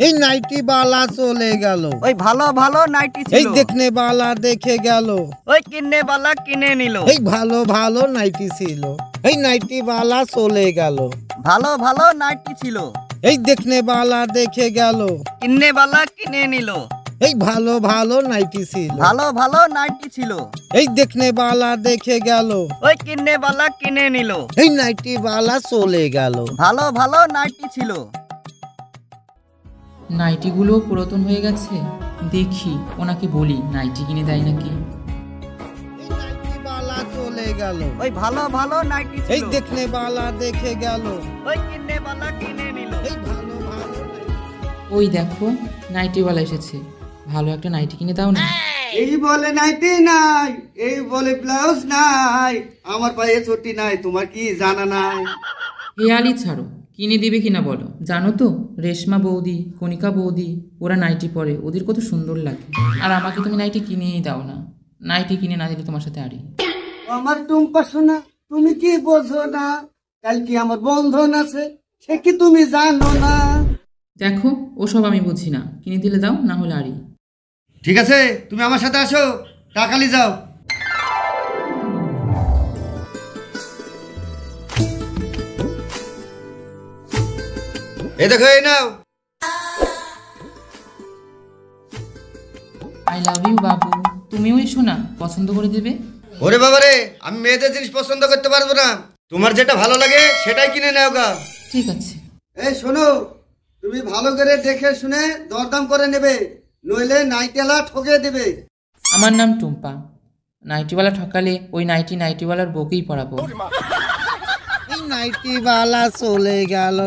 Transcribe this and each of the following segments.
এই নাইটি বালা চলে গেল। ওই ভালো ভালো নাইটি ছিল। এই দেখনে বালা দেখে গেল। ওই কিনে বালা কিনে নিল। এই ভালো ভালো নাইটি ছিল। এই নাইটি বালা চলে গেল। ভালো ভালো নাইটি ছিল। এই দেখনে বালা দেখে গেল। কিনে বালা কিনে নিল। এই ভালো ভালো নাইটি ছিল। ভালো ভালো নাইটি ছিল। এই দেখনে বালা দেখে গেল। ওই কিনে বালা কিনে নিল। এই নাইটি বালা চলে গেল। ভালো ভালো নাইটি ছিল। নাইটিগুলো পুরাতন হয়ে গেছে, দেখি ওনাকে বলি নাইটি কিনে দেয় নাকি। এই নাইটি বালা চলে গেল। ওই ভালো ভালো নাইটি ছিল। এই দেখনে বালা দেখে গেল। ওই কিনে বালা কিনে নিল। এই ভালো ভালো ওই দেখো নাইটিওয়ালা এসেছে, ভালো একটা নাইটি কিনে দাও না। এই বলে নাইটি নাই, এই বলে ব্লাউজ নাই, আমার পায়ে চটি নাই, তোমার কি জানা নাই? হেয়ালি ছাড়ো, কিনে দিবে কিনা বলো। জানো তো রেশমা বৌদি, কণিকা বৌদি, ওরা নাইটি পরে, ওদের কত সুন্দর লাগে। আর আমাকে তুমি নাইটি কিনেই দাও না। নাইটি কিনে না দিলে তোমার সাথে আড়ি। আমার টুম্পা শোনা, তুমি কি বোঝো না? কাল কি আমার বন্ধন আছে, সে কি তুমি জানো না? দেখো ওসব আমি বুঝি না, কিনে দিলে দাও, না হলে আড়ি। ঠিক আছে, তুমি আমার সাথে আসো, টাকালি যাও। এই দেখো, এই নাও। আই লাভ ইউ বাবু, তুমিও এসো না, পছন্দ করে দেবে। ওরে বাবা রে, আমি মেয়েদের জিনিস পছন্দ করতে পারবো না, তোমার যেটা ভালো লাগে সেটাই কিনে নাও গা। ঠিক আছে। এই শোনো, তুমি ভালো করে দেখে শুনে দরদাম করে নেবে, নইলে নাইটেলা ঠকে দেবে। আমার নাম টুম্পা, নাইটিওয়ালা ঠকালে ওই নাইটিওয়ালার বউকেই পড়াবো। এই নাইটি বালা চলে গেল।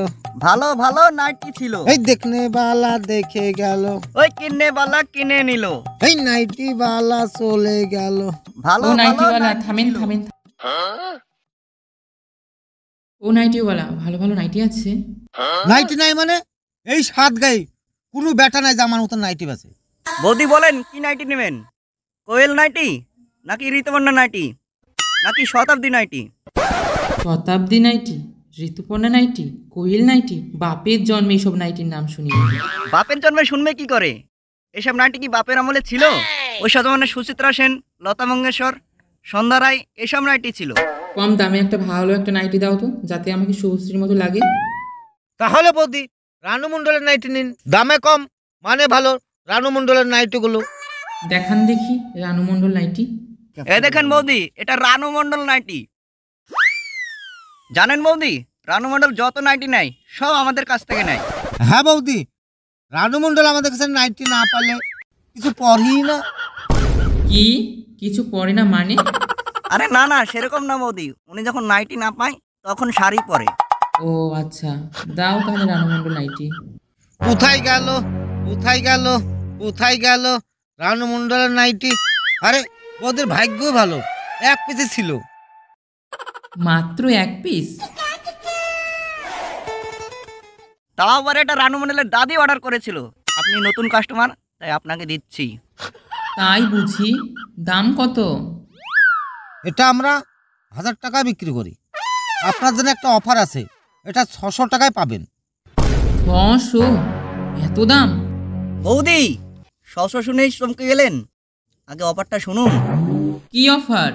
ভালো ভালো নাইটি ছিল। এই দেখনে বালা দেখে গেল। ওই কিনে বালা কিনে নিল। এই নাইটি বালা চলে গেল। ভালো ও ভালো নাইটিওয়ালা নাইটি থামেন ছিল। থামেন। ও নাইটিওয়ালা, ভালো ভালো নাইটি আছে? নাইটি নাই মানে? এই সাত গায়ে কোনো ব্যাটা নাই যে আমার মতন নাইটি আছে। বৌদি বলেন কি নাইটি নেবেন? কোয়েল নাইটি নাকি ঋতুপর্ণা নাইটি নাকি শতাব্দী নাইটি? শতাব্দী নাইটি, ঋতুপর্ণা নাইটি, কোয়েল নাইটি, বাপের জন্মে এইসব নাইটির নাম শুনি। বাপের জন্মে শুনবে কি করে? এসব নাইটি কি বাপের আমলে ছিল? ওই শতমানে সুচিত্রা সেন, লতা মঙ্গেশকর, সন্ধ্যা রায় এসব নাইটি ছিল। কম দামে একটা ভালো একটা নাইটি দাও তো, যাতে আমাকে শুভশ্রীর মতো লাগে। তাহলে বৌদি রানু মন্ডলের নাইটি নিন, দামে কম মানে ভালো রানু মন্ডলের নাইটি গুলো দেখান দেখি রানু মন্ডল নাইটি। এ দেখেন বৌদি, এটা রানু মন্ডল নাইটি। জানেন বৌদি, রানু মন্ডল যত নাইটি নেয় সব আমাদের কাছ থেকে নেয়। হ্যাঁ বৌদি, রানু মন্ডল আমাদের কাছে নাইটি না পারলে কিছু পড়ি না। কি কিছু পরে না মানে? আরে না না, সেরকম না বৌদি, উনি যখন নাইটি না পায় তখন শাড়ি পরে। ও আচ্ছা, দাও তাহলে রানু মন্ডল নাইটি। কোথায় গেল কোথায় গেল কোথায় গেল রানু মন্ডলের নাইটি? আরে ওদের ভাগ্য ভালো, এক পিসে ছিল। মাত্র এক পিস? তাও আবার এটা রানু মন্ডলের দাদি অর্ডার করেছিল। আপনি নতুন কাস্টমার, তাই আপনাকে দিচ্ছি। তাই বুঝি, দাম কত? এটা আমরা 1000 টাকা বিক্রি করি, আপনার জন্য একটা অফার আছে, এটা 600 টাকায় পাবেন। 600? এত দাম? বৌদি সস শুনেই চমকে গেলেন? আগে অফারটা শুনুন। কি অফার?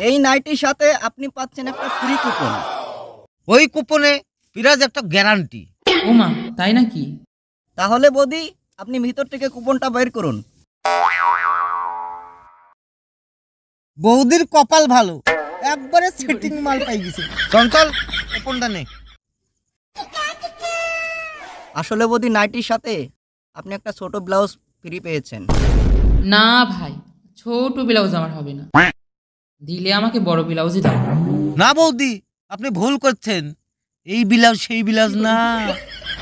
এই নাইটির সাথে আপনি পাচ্ছেন একটা ফ্রি কুপন। ওই কুপনে পিরাজ একটা গ্যারান্টি। ওমা, তাই নাকি? তাহলে বৌদি আপনি ভিতর থেকে কুপনটা বের করুন। বৌদির কপাল ভালো, একবারে সেটিং মাল পাই গেছে। চঞ্চল কুপনটা নে। আসলে বৌদি নাইটির সাথে আপনি একটা ছোট ব্লাউজ ফ্রি পেয়েছেন। না ভাই, ছোট ব্লাউজ আমার হবে না, দিলে আমাকে বড় ব্লাউজই দাও। না বৌদি, আপনি ভুল করছেন, এই ব্লাউজ সেই ব্লাউজ না।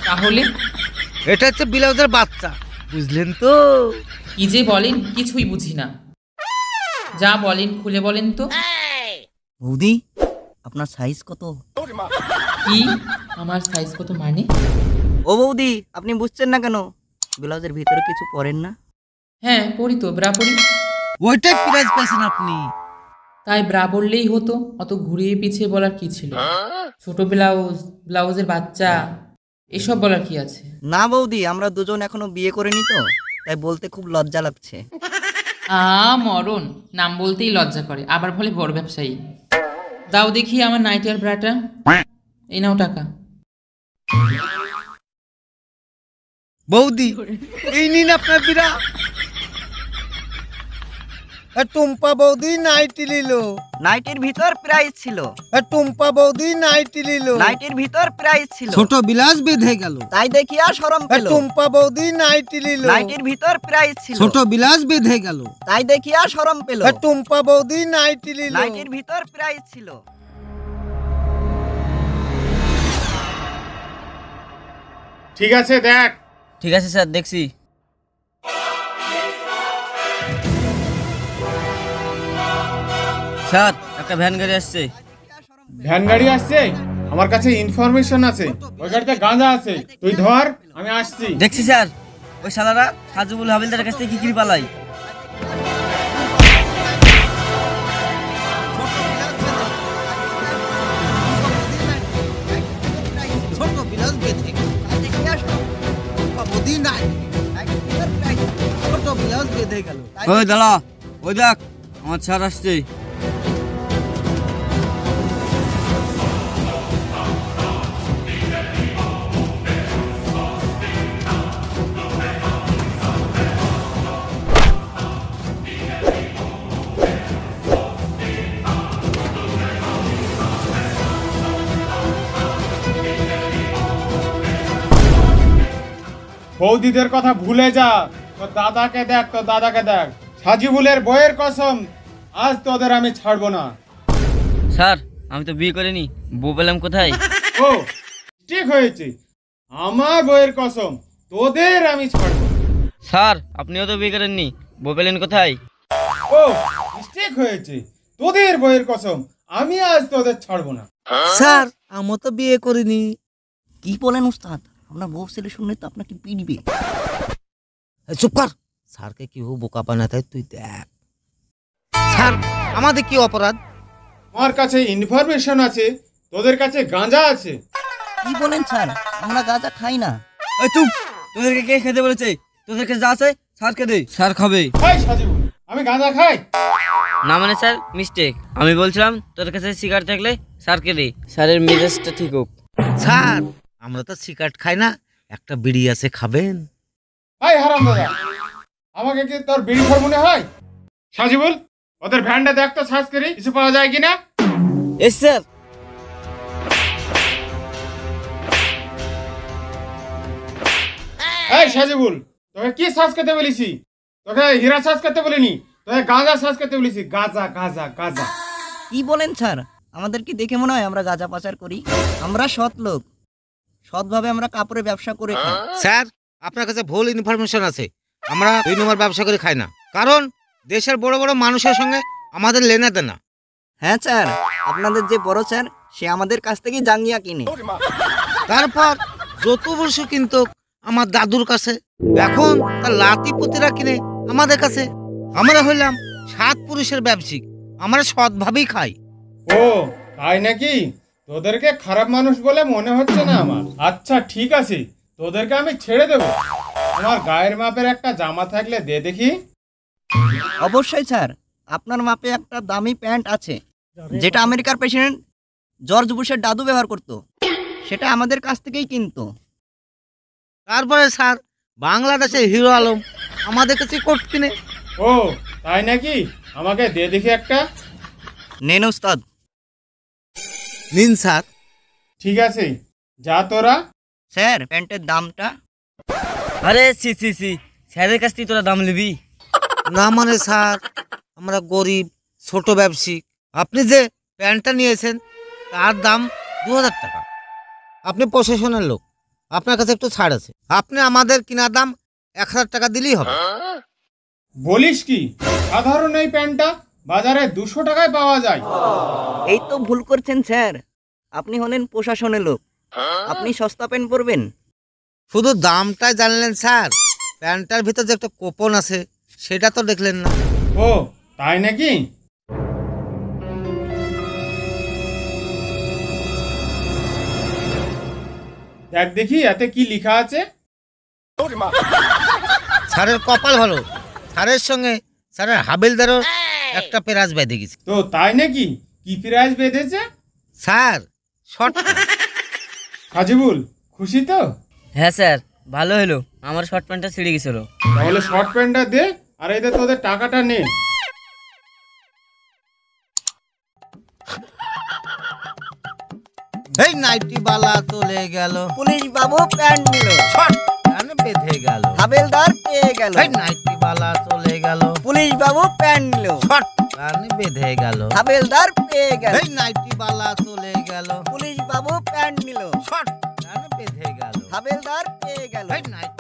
তাহলে? এটা হচ্ছে ব্লাউজের বাচ্চা, বুঝলেন তো? কি যে বলেন, কিছুই বুঝি না। যা বলেন খুলে বলেন তো। বৌদি আপনার সাইজ কত? কি আমার সাইজ কত মানে? ও বৌদি আপনি বুঝছেন না কেন? ব্লাউজের ভিতরে কিছু পরেন না? হ্যাঁ পরি তো, ব্রা পরি। ওইটাই প্রাইস পেয়েছেন আপনি। তাই ব্রা বললেই হতো, অত ঘুরিয়ে পিছিয়ে বলার কি ছিল? ছোট ব্লাউজ, ব্লাউজের বাচ্চা, এসব বলার কি আছে? না বৌদি, আমরা দুজন এখনো বিয়ে করিনি তো, তাই বলতে খুব লজ্জা লাগছে। মরণ, নাম বলতেই লজ্জা করে, আবার বলে বড় ব্যবসায়ী। দাও দেখি আমার নাইটি আর ব্রাটা। এই নাও টাকা। বৌদি এই নিন আপনার বিরা। টুম্পা বৌদি নাইটি নিল। নাইটির ভিতর প্রাইস ছিল। টুম্পা বৌদি নাইটি নিল। নাইটির ভিতর প্রাইস ছিল। ছোট বিলাস বেঁধে গেল। তাই দেখি আর শরম পেল। টুম্পা বৌদি নাইটি নিল। নাইটির ভিতর প্রাইস ছিল। ছোট বিলাস বেঁধে গেল। তাই দেখি আর শরম পেল। টুম্পা বৌদি নাইটি নিল। নাইটির ভিতর প্রাইস ছিল। ঠিক আছে দেখ। ঠিক আছে স্যার, দেখছি। স্যার, একটা ভ্যান গাড়ি আসছে। ভ্যান গাড়ি আসছে? আমার কাছে ইনফরমেশন আছে, ওই গাড়িতে গাঁজা আছে। তুই ধর, আমি আসছি। দেখছি স্যার, ওই শালারা সাজুবুল হাবিলদারের কাছ থেকে কি পালাই। ছোট বিলাস বেঁধে গেল। টুম্পা বৌদি নাই। ছোট বিলাস বেঁধে গেল। ওই দাঁড়া, ওই দেখ আমার স্যার আসছে। বৌদিদের কথা ভুলে যা, তোর দাদাকে দেখ, তোর দাদাকে দেখ। সাজিবুলের বইয়ের কসম, আজ তোদের আমি ছাড়বো না। স্যার, আমি তো বিয়ে করিনি, বউ পেলাম কোথায়? ও ঠিক হয়েছে, আমার বইয়ের কসম, তোদের আমি ছাড়বো না। স্যার, আপনিও তো বিয়ে করেননি, বউ পেলেন কোথায়? ও ঠিক হয়েছে, তোদের বইয়ের কসম, আমি আজ তোদের ছাড়বো না। স্যার আমি তো বিয়ে করিনি। কি বলেন উস্তাদ? আপনার বউ ছেলে শুনলে তো আপনাকে পিটবে। চুপ কর। স্যারকে কি বোকা বানাতে তুই দেখ। স্যার আমাদের কি অপরাধ? আমার কাছে ইনফরমেশন আছে, তোদের কাছে গাঁজা আছে। কি বলেন স্যার? আমরা গাঁজা খাই না। এই চুপ, তোদেরকে কে খেতে বলেছে? তোদেরকে যা আছে স্যারকে দে, স্যার খাবে। এই সাজিবুল, আমি গাঁজা খাই? না মানে স্যার, মিস্টেক। আমি বলছিলাম তোর কাছে সিগারেট থাকলে স্যারকে দে, স্যারের মেজাজটা ঠিক হোক। স্যার আমরা তো সিগারেট খাই না, একটা বিড়ি আছে, খাবেন? এই হারাম দাদা, আমাকে কি তোর বিড়ি খোর মনে হয়? সাজিবুল, ওদের ভ্যানটা দেখ তো, সার্চ করি কিছু পাওয়া যায় কিনা। S sir. এই সাজিবুল, তোকে কি সার্চ করতে বলেছি? তোকে হীরা সার্চ করতে বলিনি, তোকে গাঁজা সার্চ করতে বলেছি। গাঁজা গাঁজা গাঁজা। কি বলেন স্যার? আমাদের কি দেখে মনে হয় আমরা গাঁজা পাচার করি? আমরা সৎ লোক, সৎভাবে আমরা কাপড়ের ব্যবসা করে খাই। স্যার আপনার কাছে ভুল ইনফরমেশন আছে। আমরা 2 নম্বর ব্যবসা করে খাই না, কারণ দেশের বড় বড় মানুষের সঙ্গে আমাদের লেনা দেনা। হ্যাঁ স্যার, আপনাদের যে বড় স্যার, সে আমাদের কাছ থেকে জাঙ্গিয়া কিনে। তারপর যত বর্ষ কিন্তু আমার দাদুর কাছে, এখন তার লাতি পুতিরা কিনে আমাদের কাছে। আমরা হইলাম 7 পুরুষের ব্যবসায়িক, আমরা সৎভাবেই খাই। ও তাই নাকি? তোদেরকে খারাপ মানুষ বলে মনে হচ্ছে না আমার। আচ্ছা ঠিক আছে, তোদেরকে আমি ছেড়ে দেব। আমার গায়ের মাপের একটা জামা থাকলে দে দেখি। অবশ্যই স্যার, আপনার মাপে একটা দামি প্যান্ট আছে, যেটা আমেরিকার প্রেসিডেন্ট জর্জ বুশের দাদু ব্যবহার করত, সেটা আমাদের কাছ থেকেই কিনতো। তারপরে স্যার বাংলাদেশের হিরো আলম আমাদের কাছে কোট কিনে। ও তাই নাকি? আমাকে দে দেখি একটা। নেন উস্তাদ। নিন স্যার। ঠিক আছে, যা তোরা। স্যার, প্যান্টের দামটা? আরে সি সি সি, স্যারের কাছ থেকে তোরা দাম নিবি? না মানে স্যার, আমরা গরিব ছোট ব্যবসায়িক। আপনি যে প্যান্টটা নিয়েছেন তার দাম 2000 টাকা। আপনি প্রশাসনের লোক, আপনার কাছে একটু ছাড় আছে। আপনি আমাদের কিনা দাম 1000 টাকা দিলেই হবে। বলিস কি? সাধারণ এই প্যান্টটা বাজারে 200 টাকায় পাওয়া যায়। এই তো ভুল করছেন স্যার, আপনি হলেন প্রশাসনের লোক, আপনি সস্তা প্যান্ট পরবেন? শুধু দামটাই জানলেন স্যার, প্যান্টটার ভিতর যে একটা কোপন আছে সেটা তো দেখলেন না। ও তাই নাকি? দেখ দেখি এতে কি লেখা আছে। স্যারের কপাল ভালো, স্যারের সঙ্গে স্যারের হাবিলদারও একটা পেরাজ বেঁধে গেছে। তো তাই নাকি? কি প্রাইজ বেঁধেছে? স্যার শর্ট সাজিবুল খুশি তো? হ্যাঁ স্যার, ভালো হলো, আমার শর্ট প্যান্টটা ছিঁড়ে গেছিল। তাহলে শর্ট প্যান্টটা দে, আর এই দে তোদের টাকাটা নে। এই নাইটি বালা চলে গেল, পুলিশ বাবু প্যান্ট নিল, শর্ট প্যান্ট বেঁধে গেল। হাবিলদার পেয়ে গেল। এই নাইটি বালা চলে গেল, পুলিশ বাবু প্যান্ট নিল, শর্ট প্যান্ট বেঁধে গেল। হাবিলদার পেয়ে গেল। এই নাইটি বালা চলে গেল, পুলিশ বাবু প্যান্ট নিল, শর্ট প্যান্ট বেঁধে গেল। হাবিলদার পেয়ে গেল। এই নাইটি